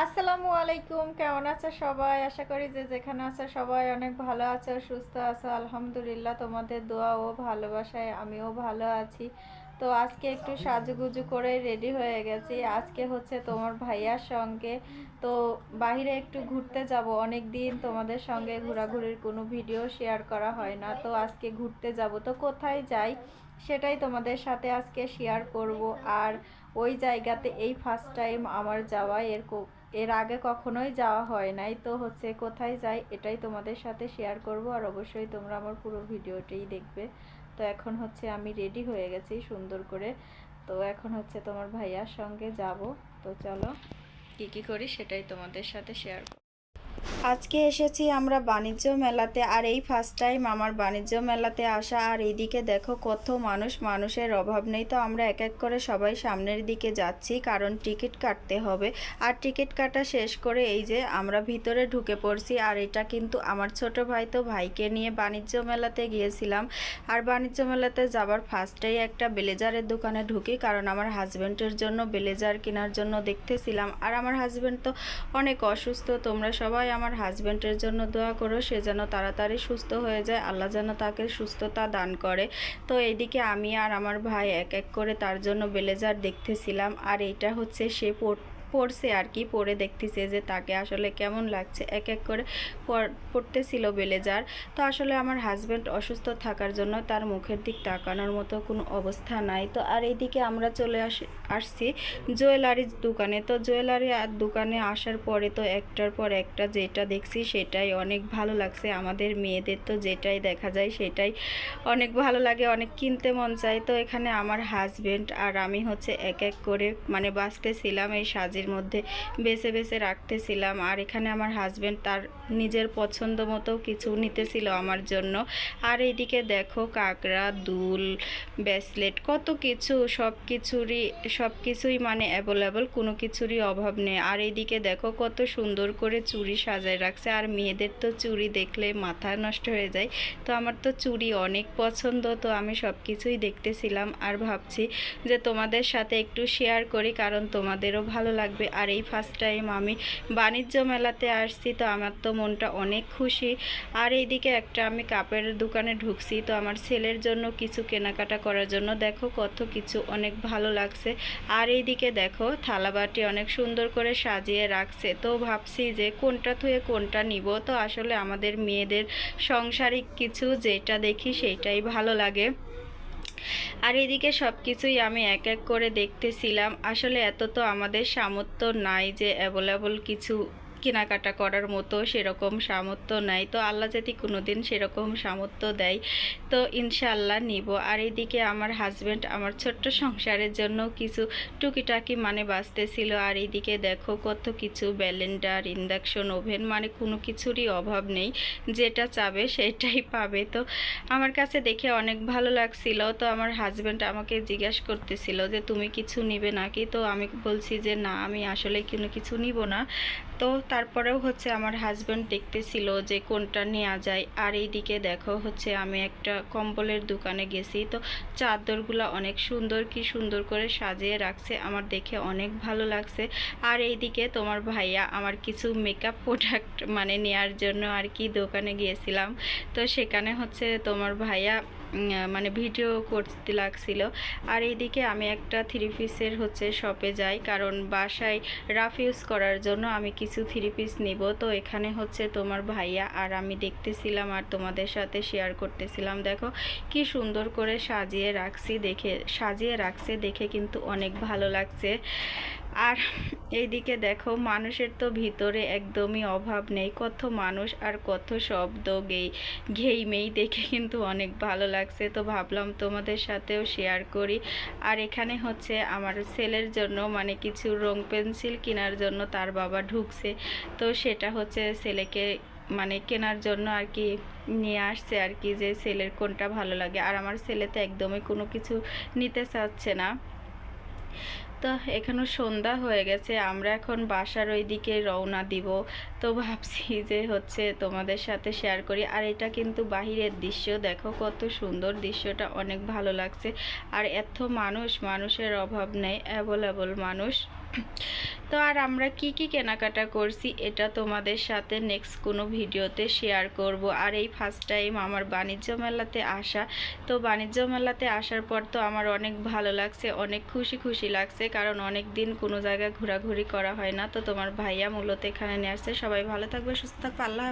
আসসালামু আলাইকুম, কেমন আছো সবাই? আশা করি যে যেখানে আছো সবাই অনেক ভালো আছো, সুস্থ আছো। আলহামদুলিল্লাহ, তোমাদের দোয়া ও ভালোবাসায় আমিও ভালো আছি। তো আজকে একটু সাজুগুজু করে রেডি হয়ে গেছি। আজকে হচ্ছে তোমার ভাইয়ার সঙ্গে তো বাইরে একটু ঘুরতে যাব। অনেক দিন তোমাদের সঙ্গে ঘোরাঘুরির কোনো ভিডিও শেয়ার করা হয় না, তো আজকে ঘুরতে যাব। তো কোথায় যাই সেটাই তোমাদের সাথে আজকে শেয়ার করব। আর ওই জায়গাতে এই ফার্স্ট টাইম আমার যাওয়া, এর আগে কখনোই যাওয়া হয় নাই। তো হচ্ছে কোথায় যাই এটাই তোমাদের সাথে শেয়ার করব, আর অবশ্যই তোমরা আমার পুরো ভিডিওটাই দেখবে। তো এখন হচ্ছে আমি রেডি হয়ে গেছি সুন্দর করে। তো এখন হচ্ছে তোমার ভাইয়ার সঙ্গে যাব। তো চলো কী কী করি সেটাই তোমাদের সাথে শেয়ার করব। আজকে এসেছি আমরা বাণিজ্য মেলাতে, আর এই ফার্স্ট টাইম আমার বাণিজ্য মেলাতে আসা। আর এইদিকে দেখো কত মানুষ, মানুষের অভাব নেই। তো আমরা এক এক করে সবাই সামনের দিকে যাচ্ছি, কারণ টিকিট কাটতে হবে। আর টিকিট কাটা শেষ করে এই যে আমরা ভিতরে ঢুকে পড়ছি। আর এটা কিন্তু আমার ছোট ভাই, তো ভাইকে নিয়ে বাণিজ্য মেলাতে গিয়েছিলাম। আর বাণিজ্য মেলাতে যাবার ফার্স্টেই একটা ব্লেজারের দোকানে ঢুকি, কারণ আমার হাজব্যান্ডের জন্য ব্লেজার কেনার জন্য দেখতেছিলাম। আর আমার হাজব্যান্ড তো অনেক অসুস্থ। তোমরা সবাই আমার হাজব্যান্ডের জন্য দোয়া করো, সে যেন তাড়াতাড়ি সুস্থ হয়ে যায়, আল্লাহ যেন তাকে সুস্থতা দান করে। তো এইদিকে আমি আর আমার ভাই এক এক করে তার জন্য ব্লেজার দেখতেছিলাম। আর এইটা হচ্ছে সে পড়ছে আর কি, পরে দেখতেছে যে তাকে আসলে কেমন লাগছে। এক এক করে পড়তেছিল ব্লেজার। তো আসলে আমার হাজব্যান্ড অসুস্থ থাকার জন্য তার মুখের দিক তাকানোর মতো কোনো অবস্থা নাই। তো আর এইদিকে আমরা চলে আসছি জুয়েলারির দোকানে। তো জুয়েলারি আর দোকানে আসার পরে তো একটার পর একটা যেটা দেখছি সেটাই অনেক ভালো লাগছে। আমাদের মেয়েদের তো যেটাই দেখা যায় সেটাই অনেক ভালো লাগে, অনেক কিনতে মন চায়। তো এখানে আমার হাজব্যান্ড আর আমি হচ্ছে এক এক করে মানে বাছতেছিলাম, এই সাজের মধ্যে বেছে বেছে রাখতেছিলাম। আর এখানে আমার হাজব্যান্ড তার নিজের পছন্দ মতো কিছু নিতেছিল আমার জন্য। আর এইদিকে দেখো কাকড়া, দুল, ব্রেসলেট, কত কিছু, সব কিছুই মানে অ্যাভেলেবল, কোনো কিছুরই অভাব নেই। আর এইদিকে দেখো কত সুন্দর করে চুড়ি সাজায় রাখছে। আর মেয়েদের তো চুড়ি দেখলে মাথা নষ্ট হয়ে যায়। তো আমার তো চুড়ি অনেক পছন্দ, তো আমি সব কিছুই দেখতেছিলাম আর ভাবছি যে তোমাদের সাথে একটু শেয়ার করি, কারণ তোমাদেরও ভালো লাগবে। আর এই ফার্স্ট টাইম আমি বাণিজ্য মেলাতে আসছি, তো আমার তো মনটা অনেক খুশি। আর এইদিকে একটা আমি কাপড়ের দোকানে ঢুকছি, তো আমার ছেলের জন্য কিছু কেনাকাটা করার জন্য। দেখো কত কিছু, অনেক ভালো লাগছে। আর এইদিকে দেখো থালাবাটি অনেক সুন্দর করে সাজিয়ে রাখছে। তো ভাবছি যে কোনটা থুয়ে কোনটা নিব। তো আসলে আমাদের মেয়েদের সাংসারিক কিছু যেটা দেখি সেইটাই ভালো লাগে। আর এদিকে সব কিছুই আমি এক এক করে দেখতেছিলাম। আসলে এত তো আমাদের সামর্থ্য নাই যে অ্যাভেলেবল কিছু কেনাকাটা করার মতো, সেরকম সামর্থ্য নাই। তো আল্লাহ যদি কোনো দিন সেরকম সামর্থ্য দেয় তো ইনশাআল্লাহ নিব। আর এদিকে আমার হাজব্যান্ড আমার ছোট্ট সংসারের জন্য কিছু টুকিটাকি মানে বাঁচতেছিল। আর এইদিকে দেখো কত কিছু, ব্লেন্ডার, ইন্ডাকশন ওভেন, মানে কোনো কিছুরই অভাব নেই, যেটা চাবে সেটাই পাবে। তো আমার কাছে দেখে অনেক ভালো লাগছিল। তো আমার হাজব্যান্ড আমাকে জিজ্ঞাসা করতেছিল যে তুমি কিছু নিবে নাকি। তো আমি বলছি যে না, আমি আসলে কোনো কিছু নিব না। তো তারপরেও হচ্ছে আমার হাজব্যান্ড দেখতেছিল যে কোনটা নেওয়া যায়। আর এইদিকে দেখো হচ্ছে আমি একটা কম্বলের দোকানে গেছি। তো চাদরগুলো অনেক সুন্দর, কি সুন্দর করে সাজিয়ে রাখছে, আমার দেখে অনেক ভালো লাগছে। আর এইদিকে তোমার ভাইয়া আমার কিছু মেকআপ প্রোডাক্ট মানে নেওয়ার জন্য আর কি দোকানে গিয়েছিলাম। তো সেখানে হচ্ছে তোমার ভাইয়া মানে ভিডিও করতে লাগছিল। আর এইদিকে আমি একটা থ্রি পিসের হচ্ছে শপে যাই, কারণ বাসায় রাফ ইউজ করার জন্য আমি কিছু থ্রি পিস নিব। তো এখানে হচ্ছে তোমার ভাইয়া আর আমি দেখতেছিলাম আর তোমাদের সাথে শেয়ার করতেছিলাম। দেখো কি সুন্দর করে সাজিয়ে রাখছে, দেখে কিন্তু অনেক ভালো লাগছে। আর এইদিকে দেখো মানুষের তো ভিতরে একদমই অভাব নেই, কত মানুষ আর কত শব্দ, ঘেইমেই দেখে কিন্তু অনেক ভালো লাগছে। তো ভাবলাম তোমাদের সাথেও শেয়ার করি। আর এখানে হচ্ছে আমার ছেলের জন্য মানে কিছু রং পেন্সিল কেনার জন্য তার বাবা ঢুকছে। তো সেটা হচ্ছে ছেলেকে মানে কেনার জন্য আর কি নিয়ে আসছে আর কি, যে ছেলের কোনটা ভালো লাগে। আর আমার ছেলে তো একদমই কোনো কিছু নিতে চাচ্ছে না। তো এখানে সন্ধ্যা হয়ে গেছে, আমরা এখন বাসার ওই দিকে রওনা দিব। তো ভাবছি যে হচ্ছে তোমাদের সাথে শেয়ার করি। আর এটা কিন্তু বাহিরের দৃশ্য, দেখো কত সুন্দর, দৃশ্যটা অনেক ভালো লাগছে। আর এত মানুষের অভাব নেই, অ্যাভেলেবল মানুষ। তো আর আমরা কি কি কেনাকাটা করছি এটা তোমাদের সাথে নেক্সট কোনো ভিডিওতে শেয়ার করব। আর এই ফার্স্ট টাইম আমার বাণিজ্য মেলাতে আসা, তো বাণিজ্য মেলাতে আসার পর তো আমার অনেক ভালো লাগছে, অনেক খুশি খুশি লাগছে, কারণ অনেক দিন কোনো জায়গায় ঘোরাঘুরি করা হয় না। তো তোমার ভাইয়া মূলত এখানে নিয়ে আসছে। সবাই ভালো থাকবে, সুস্থ থাকবে, আল্লাহ হাফেজ।